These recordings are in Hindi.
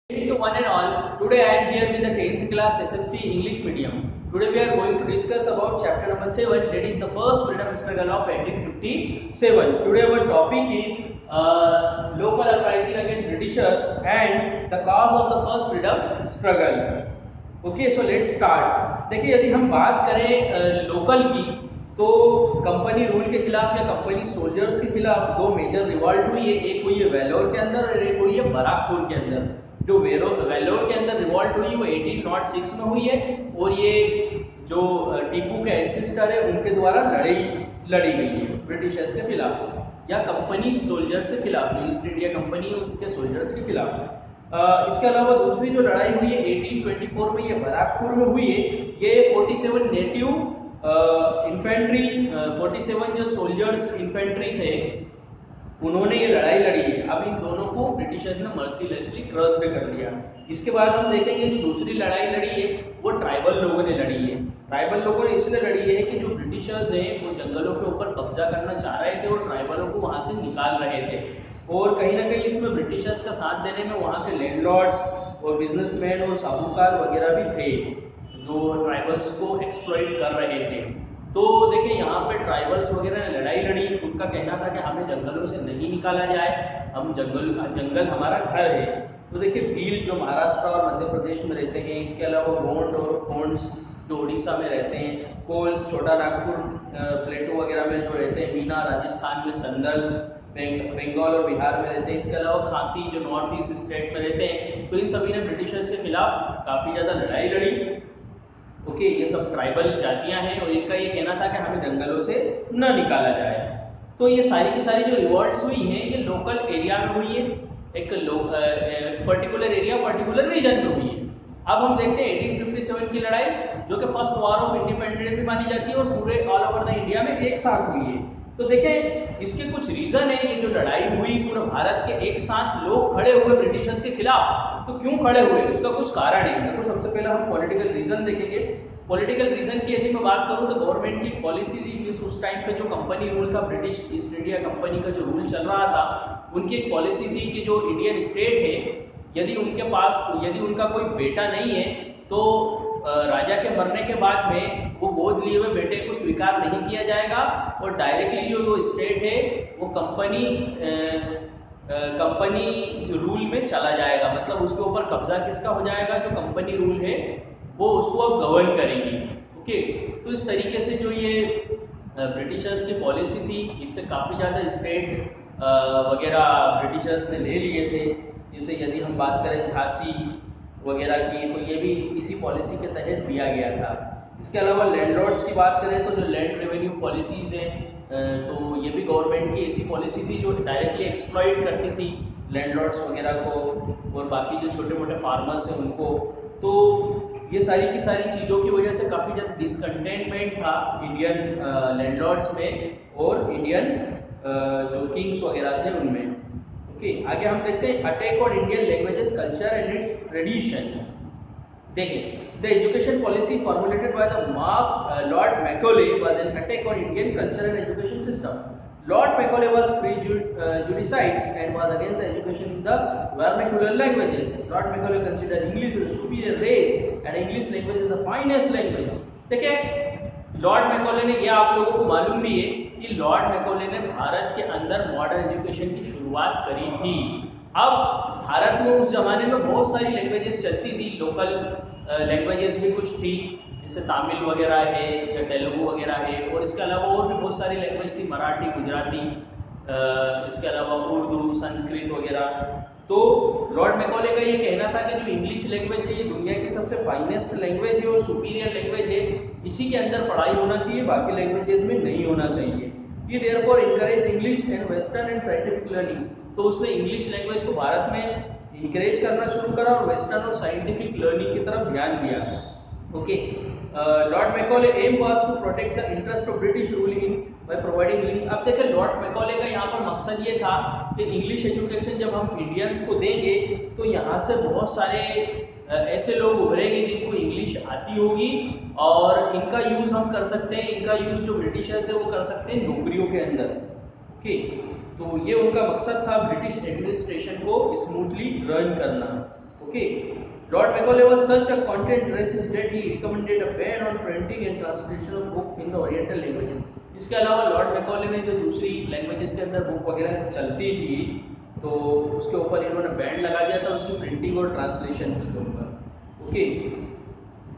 To one and all, today I am here with the 10th class SST English medium. Today we are going to discuss about chapter number 7, that is the first freedom struggle of 1857. Today our topic is local uprising against Britishers and the cause of the first freedom struggle. Okay, so let's start. देखिए यदि हम बात करें लोकल की, तो कंपनी रूल के खिलाफ या कंपनी सोल्जर्स के खिलाफ दो मेजर रिवॉल्ट हुई है। एक हुई है वेलोर के अंदर और एक हुई है बराकपुर के अंदर। जो वेलोर के अंदर रिवॉल्ट हुई वो 1806 में हुई है और ये जो टीपू के एंसेस्टर है उनके द्वारा लड़ी गई है ब्रिटिशर्स के खिलाफ या कंपनी सोल्जर्स के खिलाफ, जो ईस्ट इंडिया कंपनी उनके सोल्जर्स के खिलाफ। इसके अलावा दूसरी जो लड़ाई हुई है 1824 में, ये बराकपुर में हुई है। ये 47 नेटिव इन्फेंट्री 47 जो सोल्जर्स इन्फेंट्री थे उन्होंने ये लड़ाई लड़ी है। अब इन दोनों को ब्रिटिशर्स ने मर्सीलेसली क्रश कर दिया। इसके बाद हम देखेंगे जो दूसरी लड़ाई लड़ी है वो ट्राइबल लोगों ने लड़ी है। ट्राइबल लोगों ने इसलिए लड़ी है कि जो ब्रिटिशर्स हैं वो जंगलों के ऊपर कब्जा करना चाह रहे थे और ट्राइबलों को वहां से निकाल रहे थे, और कहीं ना कहीं इसमें ब्रिटिशर्स का साथ देने में वहाँ के लैंडलॉर्ड्स और बिजनेसमैन और साहूकार वगैरह भी थे जो ट्राइबल्स को एक्सप्लॉइट कर रहे थे। तो देखिए यहाँ पे ट्राइबल्स वगैरह ने लड़ाई लड़ी। उनका कहना था कि हमें जंगलों से नहीं निकाला जाए, हम जंगल हमारा घर है। तो देखिए भील जो महाराष्ट्र और मध्य प्रदेश में रहते हैं, इसके अलावा गोंड और होन्स जो उड़ीसा में रहते हैं, कोल्स छोटा नागपुर प्लेटू वगैरह में जो रहते हैं, मीना राजस्थान में, संदल बंगाल और बिहार में रहते हैं, इसके अलावा खासी जो नॉर्थ ईस्ट स्टेट में रहते हैं। तो इन सभी ने ब्रिटिशर्स के खिलाफ काफ़ी ज़्यादा लड़ाई लड़ी। ओके, ये सब ट्राइबल जातियां हैं और इनका ये कहना था कि हमें जंगलों से न निकाला जाए। तो ये सारी की सारी जो रिवॉल्ट्स हुई हैं ये लोकल एरिया में हुई है, एक पर्टिकुलर एरिया पर्टिकुलर रीजन में हुई है। अब हम देखते हैं 1857 की लड़ाई, जो कि फर्स्ट वॉर ऑफ इंडिपेंडेंस भी मानी जाती है और पूरे ऑल ओवर द इंडिया में एक साथ हुई है। तो देखें इसके कुछ रीजन है। ये जो लड़ाई हुई पूरे भारत के एक साथ लोग खड़े हुए ब्रिटिशर्स के खिलाफ, तो क्यों खड़े हुए उसका कुछ कारण है। देखो सबसे पहले हम पॉलिटिकल रीजन देखेंगे। पॉलिटिकल रीजन की यदि मैं बात करूं तो गवर्नमेंट की पॉलिसी थी उस टाइम पे, जो कंपनी रूल था, ब्रिटिश ईस्ट इंडिया कंपनी का जो रूल चल रहा था, उनकी एक पॉलिसी थी कि जो इंडियन स्टेट है यदि उनका कोई बेटा नहीं है तो राजा के मरने के बाद में वो गोद लिए हुए बेटे को स्वीकार नहीं किया जाएगा और डायरेक्टली जो स्टेट है वो कंपनी रूल में चला जाएगा। मतलब उसके ऊपर कब्जा किसका हो जाएगा, जो कंपनी रूल है वो उसको अब गवर्न करेंगी। ओके, तो इस तरीके से जो ये ब्रिटिशर्स की पॉलिसी थी, इससे काफ़ी ज़्यादा स्टेट वगैरह ब्रिटिशर्स ने ले लिए थे। जैसे यदि हम बात करें झांसी वगैरह की, तो ये भी इसी पॉलिसी के तहत दिया गया था। इसके अलावा लैंडलॉर्ड्स की बात करें तो जो लैंड रेवेन्यू पॉलिसीज़ हैं, तो ये भी गवर्नमेंट की ऐसी पॉलिसी थी जो डायरेक्टली एक्सप्लॉइट करती थी लैंडलॉर्ड्स वगैरह को और बाकी जो छोटे मोटे फार्मर्स हैं उनको। तो ये सारी की सारी चीज़ों की वजह से काफ़ी ज़्यादा डिसकंटेनमेंट था इंडियन लैंडलॉर्ड्स में और इंडियन जो किंग्स वगैरह थे उनमें। ओके, आगे हम देखते हैं attack on Indian languages, culture and its tradition. देखिए the education policy formulated by the Lord Macaulay was an attack on Indian culture and education system. Lord Macaulay was prejudiced and was against the education in the vernacular languages. Lord Macaulay considered English as a superior race and English language is the finest language. देखिए लॉर्ड मैकॉले ने, यह आप लोगों को मालूम भी है कि लॉर्ड मैकॉले ने भारत के अंदर मॉडर्न एजुकेशन की शुरुआत करी थी। अब भारत में उस जमाने में बहुत सारी लैंग्वेजेस चलती थी, लोकल लैंग्वेजेस भी कुछ थी, जैसे तमिल वगैरह है या तेलुगु वगैरह है, और इसके अलावा और भी बहुत सारी लैंग्वेज थी, मराठी, गुजराती, इसके अलावा उर्दू, संस्कृत वगैरह। तो लॉर्ड मैकॉले का ये कहना था कि जो इंग्लिश लैंग्वेज है ये दुनिया की सबसे फाइनेस्ट लैंग्वेज है और सुपीरियर लैंग्वेज है, इसी के अंदर पढ़ाई होना चाहिए, बाकी लैंग्वेजेस में नहीं होना चाहिए। ये therefore encourage English and western and scientific learning. तो उसने इंग्लिश लैंग्वेज को भारत में इंकरेज करना शुरू करा और वेस्टर्न और साइंटिफिक लर्निंग की तरफ ध्यान दिया। Okay, lord Macaulay aim was to protect the interest of British ruling in by providing English. अब देखिए लॉर्ड मैकॉले का यहाँ पर मकसद ये था कि इंग्लिश एजुकेशन जब हम इंडियंस को देंगे तो यहाँ से बहुत सारे ऐसे लोग उभरेंगे जिनको इंग्लिश आती होगी और इनका यूज़ हम कर सकते हैं, इनका यूज़ जो ब्रिटिशर्स है वो कर सकते हैं नौकरियों के अंदर। ओके, तो ये उनका मकसद था ब्रिटिश एडमिनिस्ट्रेशन को स्मूथली रन करना। Okay, okay, lord Macaulay was such a content racist that he recommended a ban on printing and translation of book in the oriental languages. इसके अलावा लॉर्ड मैकॉले ने जो दूसरी लैंग्वेजेस के अंदर बुक वगैरह चलती थी तो उसके ऊपर इन्होंने बैन लगा दिया था, उसकी प्रिंटिंग और ट्रांसलेशन के ऊपर। Okay,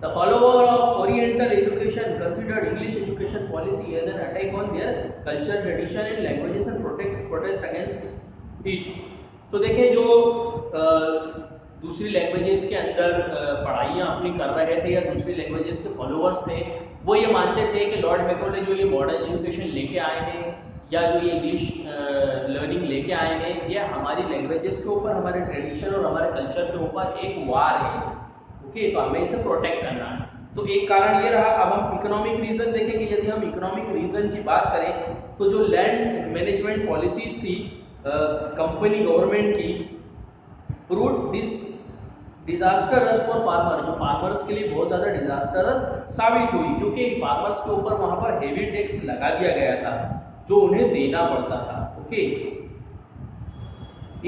the follower of oriental education considered English education policy as an attack on their culture, tradition and languages and protest against it. तो देखिए, जो दूसरी लैंग्वेजेस के अंदर पढ़ाइयाँ अपनी कर रहे थे या दूसरी लैंग्वेजेस के फॉलोअर्स थे, वो ये मानते थे कि लॉर्ड मैकॉले जो ये मॉडर्न एजुकेशन लेके आए हैं या जो ये इंग्लिश लर्निंग लेके आए हैं, ये हमारी लैंग्वेजेस के ऊपर, हमारे ट्रेडिशन और हमारे कल्चर के ऊपर एक वार है। ओके, तो हमें इसे प्रोटेक्ट करना है। तो एक कारण ये रहा। अब हम इकोनॉमिक रीजन देखेंगे। यदि हम इकोनॉमिक रीजन की बात करें तो जो लैंड मैनेजमेंट पॉलिसीज थी कंपनी गवर्नमेंट की, प्रूव्ड डिजास्टरस फॉर फार्मर, जो फार्मर्स के लिए बहुत ज्यादा डिजास्टरस साबित हुई, क्योंकि फार्मर्स के ऊपर वहां पर हेवी टैक्स लगा दिया गया था जो उन्हें देना पड़ता था। Okay,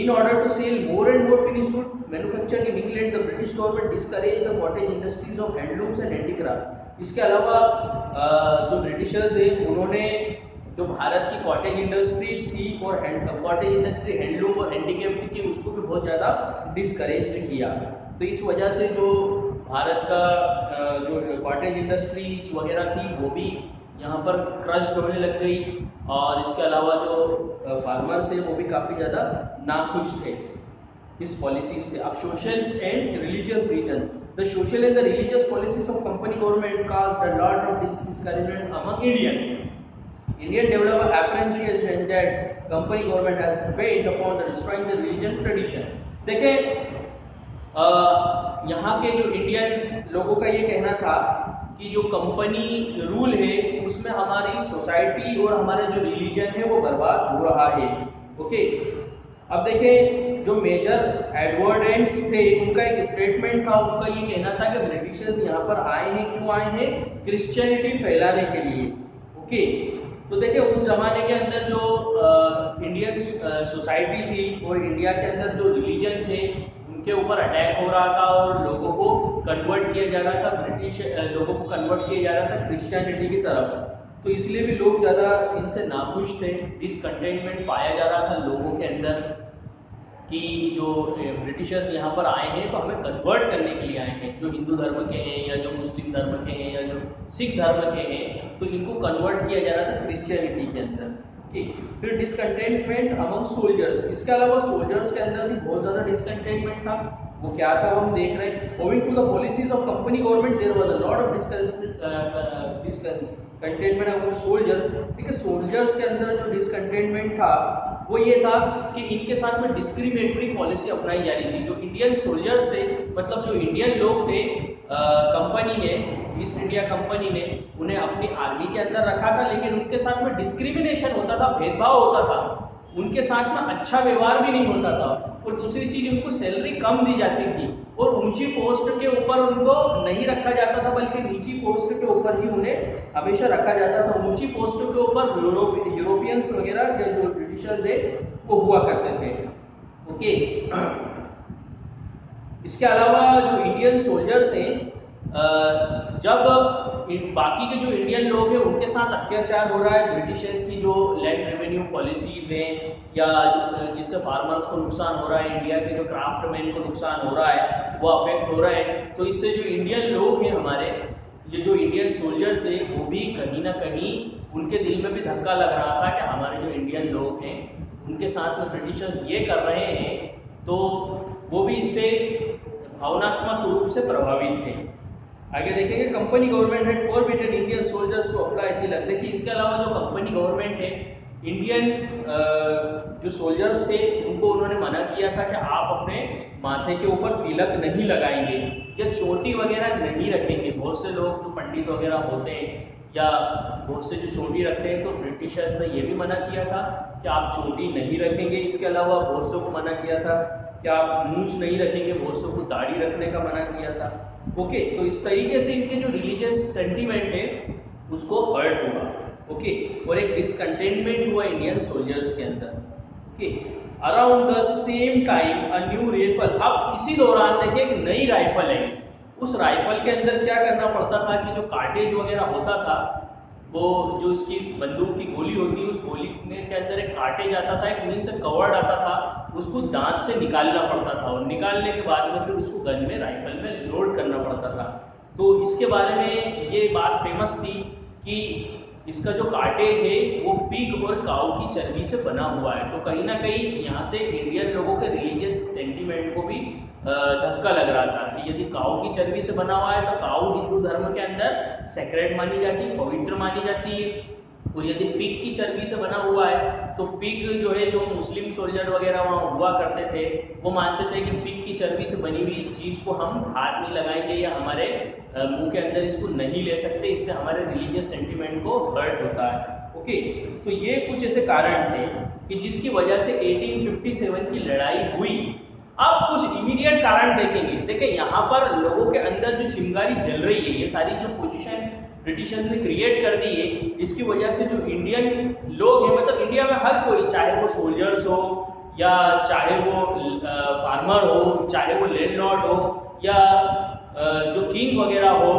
in order to sell more and more finished good manufactured in England, the British government discourage the cottage industries of handlooms and handicraft. इसके अलावा जो ब्रिटिशर्स है उन्होंने जो भारत की कॉटेज इंडस्ट्रीज थी और कॉटेज इंडस्ट्री, हैंडलूम और हैंडीक्राफ्ट की, उसको भी बहुत ज़्यादा डिस्करेज किया। तो इस वजह से जो भारत का जो कॉटेज इंडस्ट्रीज वगैरह थी वो भी यहाँ पर क्रश होने लग गई, और इसके अलावा जो फार्मर्स है वो भी काफ़ी ज़्यादा नाखुश थे इस पॉलिसी से। अब social and religious reason, the social and the religious policies of company government caused a lot of discouragement among Indian developer appreciation that company government has weighed upon the destroying the religion tradition। देखें, यहाँ के जो इंडियन लोगों का ये कहना था कि जो कंपनी रूल है उसमें हमारी सोसाइटी और हमारे जो रिलीजन है वो बर्बाद हो रहा है। ओके, अब देखें, जो मेजर एडवर्डेंट्स थे उनका एक स्टेटमेंट था, उनका ये कहना था कि ब्रिटिशर्स यहाँ पर आए हैं, क्यों आए हैं? क्रिश्चियनिटी फैलाने के लिए। ओके, तो देखिए, उस जमाने के अंदर जो इंडियन सोसाइटी थी और इंडिया के अंदर जो रिलीजन थे उनके ऊपर अटैक हो रहा था और लोगों को कन्वर्ट किया जा रहा था, ब्रिटिश लोगों को कन्वर्ट किया जा रहा था क्रिश्चियनिटी की तरफ। तो इसलिए भी लोग ज़्यादा इनसे नाखुश थे, डिसकंटेंटमेंट पाया जा रहा था लोगों के अंदर कि जो ब्रिटिशर्स यहाँ पर आए हैं तो हमें कन्वर्ट करने के लिए आए हैं, जो हिंदू धर्म के हैं या जो मुस्लिम धर्म के हैं या जो सिख धर्म के हैं, तो इनको कन्वर्ट किया जा रहा था क्रिश्चियनिटी के अंदर। ठीक, फिर डिसकंटेंटमेंट अमंग सोल्जर्स, इसके अलावा सोल्जर्स के अंदर भी बहुत ज़्यादा डिसकंटेंटमेंट था। वो क्या था वो हम देख रहे हैं। Owing to the policies of company government there was a lot of discontentment among soldiers. ठीक है, सोल्जर्स के अंदर जो डिसकंटेंटमेंट था वो ये था कि इनके साथ में डिस्क्रिमिनेटरी पॉलिसी अपनाई जा रही थी। जो इंडियन सोल्जर्स थे, मतलब जो इंडियन लोग थे, कंपनी ने, ईस्ट इंडिया कंपनी ने उन्हें अपनी आर्मी के अंदर रखा था, लेकिन उनके साथ में डिस्क्रिमिनेशन होता था, भेदभाव होता था, उनके साथ में अच्छा व्यवहार भी नहीं होता था, और दूसरी चीज उनको सैलरी कम दी जाती थी और ऊंची पोस्ट के ऊपर उनको नहीं रखा जाता था, बल्कि नीची पोस्ट के ऊपर ही उन्हें हमेशा रखा जाता था। ऊंची पोस्ट के ऊपर यूरोपियंस वगैरह के जो ब्रिटिशर्स है वो हुआ करते थे। ओके, इसके अलावा जो इंडियन सोल्जर्स हैं, जब बाकी के जो इंडियन लोग हैं उनके साथ अत्याचार हो रहा है, ब्रिटिशर्स की जो लैंड रेवेन्यू पॉलिसीज हैं या जिससे फार्मर्स को नुकसान हो रहा है, इंडिया के जो क्राफ्टमैन को नुकसान हो रहा है, वो अफेक्ट हो रहा है, तो इससे जो इंडियन लोग हैं हमारे, ये जो इंडियन सोल्जर्स हैं, वो भी कहीं ना कहीं उनके दिल में भी धक्का लग रहा था कि हमारे जो इंडियन लोग हैं उनके साथ में ब्रिटिशर्स ये कर रहे हैं, तो वो भी इससे भावनात्मक रूप से प्रभावित थे। आगे देखेंगे, company government had forbidden Indian soldiers to apply tilak. देखिए, इसके अलावा जो कंपनी गवर्नमेंट है, इंडियन जो सोल्जर्स थे उनको उन्होंने मना किया था कि आप अपने माथे के ऊपर तिलक नहीं लगाएंगे या चोटी वगैरह नहीं रखेंगे। बहुत से लोग जो पंडित वगैरह होते हैं या बहुत से जो चोटी रखते हैं, तो ब्रिटिशर्स ने ये भी मना किया था कि आप चोटी नहीं रखेंगे। इसके अलावा बहुत से को मना किया था कि आप मूंछ नहीं रखेंगे, बहुत से को दाढ़ी रखने का मना किया था। ओके, तो इस तरीके से इनके जो रिलीजियस सेंटीमेंट है उसको हर्ट हुआ। ओके, और एक डिसकंटेंटमेंट हुआ इंडियन सोल्जर्स के अंदर। Okay, around the same time a new rifle, अब इसी दौरान देखिए एक नई राइफल आई। उस राइफल के अंदर क्या करना पड़ता था कि जो कार्टेज वगैरह होता था, वो जो उसकी बंदूक की गोली होती है, उस गोली में के अंदर एक कार्टेज आता था, एक मीन से कवर्ड आता था, उसको दांत से निकालना पड़ता था और निकालने के बाद में फिर उसको गन में, राइफल में लोड करना पड़ता था। तो इसके बारे में ये बात फेमस थी कि इसका जो कार्टेज है वो पिग और काऊ की चर्बी से बना हुआ है। तो कहीं ना कहीं यहाँ से इंडियन लोगों के रिलीजियस सेंटीमेंट को भी धक्का लग रहा था कि यदि काऊ की चर्बी से बना हुआ है तो काऊ हिंदू धर्म के अंदर सेक्रेट मानी जाती है, पवित्र मानी जाती है। और यदि पिग की चर्बी से बना हुआ है तो पिग जो है, जो मुस्लिम सोल्जर वगैरह वहाँ हुआ करते थे, वो मानते थे कि पिग की चर्बी से बनी हुई चीज को हम हाथ नहीं लगाएंगे या हमारे मुंह के अंदर इसको नहीं ले सकते, इससे हमारे रिलीजियस सेंटिमेंट को हर्ट होता है। ओके, तो ये कुछ ऐसे कारण थे कि जिसकी वजह से 1857 की लड़ाई हुई। अब कुछ इमीडिएट कारण देखेंगे। देखिए यहाँ पर लोगों के अंदर जो चिंगारी जल रही है, ये सारी जो पोजीशन ब्रिटिशर्स ने क्रिएट कर दी है, इसकी वजह से जो इंडियन लोग हैं, मतलब इंडिया में हर कोई, चाहे वो सोल्जर्स हो या चाहे वो फार्मर हो, चाहे वो लैंडलॉर्ड हो या जो किंग वगैरह हो,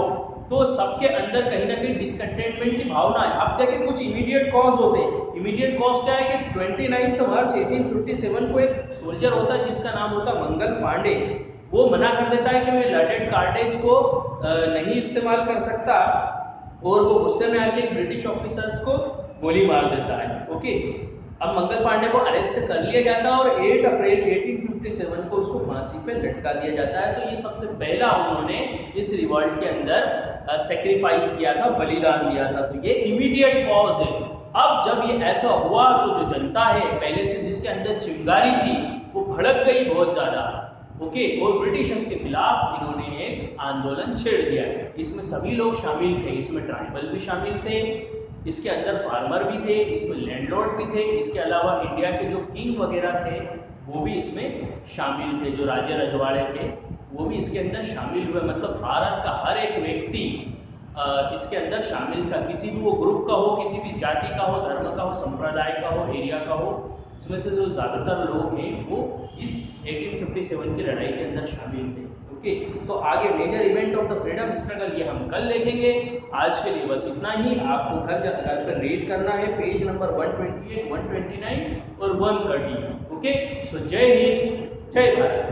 तो सबके अंदर कहीं ना कहीं डिसकंटेंटमेंट की भावना है। अब देखिए कुछ इमीडिएट कॉज होते हैं। इमीडिएट कॉज क्या है कि 29 मार्च 1857 को एक सोल्जर होता है जिसका नाम होता है मंगल पांडे। वो मना कर देता है कि मैं लडेड कार्टेज को नहीं इस्तेमाल कर सकता और वो गुस्से में आके ब्रिटिश ऑफिसर्स को गोली मार देता है। ओके, अब मंगल पांडे को अरेस्ट कर लिया जाता है और 8 अप्रैल 1857 को उसको फांसी पे लटका दिया जाता है। तो ये सबसे पहला उन्होंने इस रिवॉल्ट के अंदर सेक्रीफाइस किया था, बलिदान दिया था। तो ये इमीडिएट कॉज है। अब जब ये ऐसा हुआ तो जो जनता है पहले से जिसके अंदर चिंगारी थी वो भड़क गई बहुत ज्यादा। ओके, और ब्रिटिशर्स के खिलाफ इन्होंने एक आंदोलन छेड़ दिया। इसमें सभी लोग शामिल थे, इसमें ट्राइबल भी शामिल थे, इसके अंदर फार्मर भी थे, इसमें लैंडलॉर्ड भी थे, इसके अलावा इंडिया के जो किंग वगैरह थे वो भी इसमें शामिल थे, जो राजे रजवाड़े थे वो भी इसके अंदर शामिल हुए। मतलब भारत का हर एक व्यक्ति इसके अंदर शामिल था, किसी भी वो ग्रुप का हो, किसी भी जाति का हो, धर्म का हो, संप्रदाय का हो, एरिया का हो। इसमें से जो ज्यादातर लोग हैं वो इस 1857 की लड़ाई के अंदर शामिल थे। ओके, तो आगे major event of the freedom struggle ये हम कल देखेंगे। आज के लिए बस इतना ही। आपको घर पर रीड करना है पेज नंबर 128, 129 और 130। ओके, सो जय हिंद, जय भारत।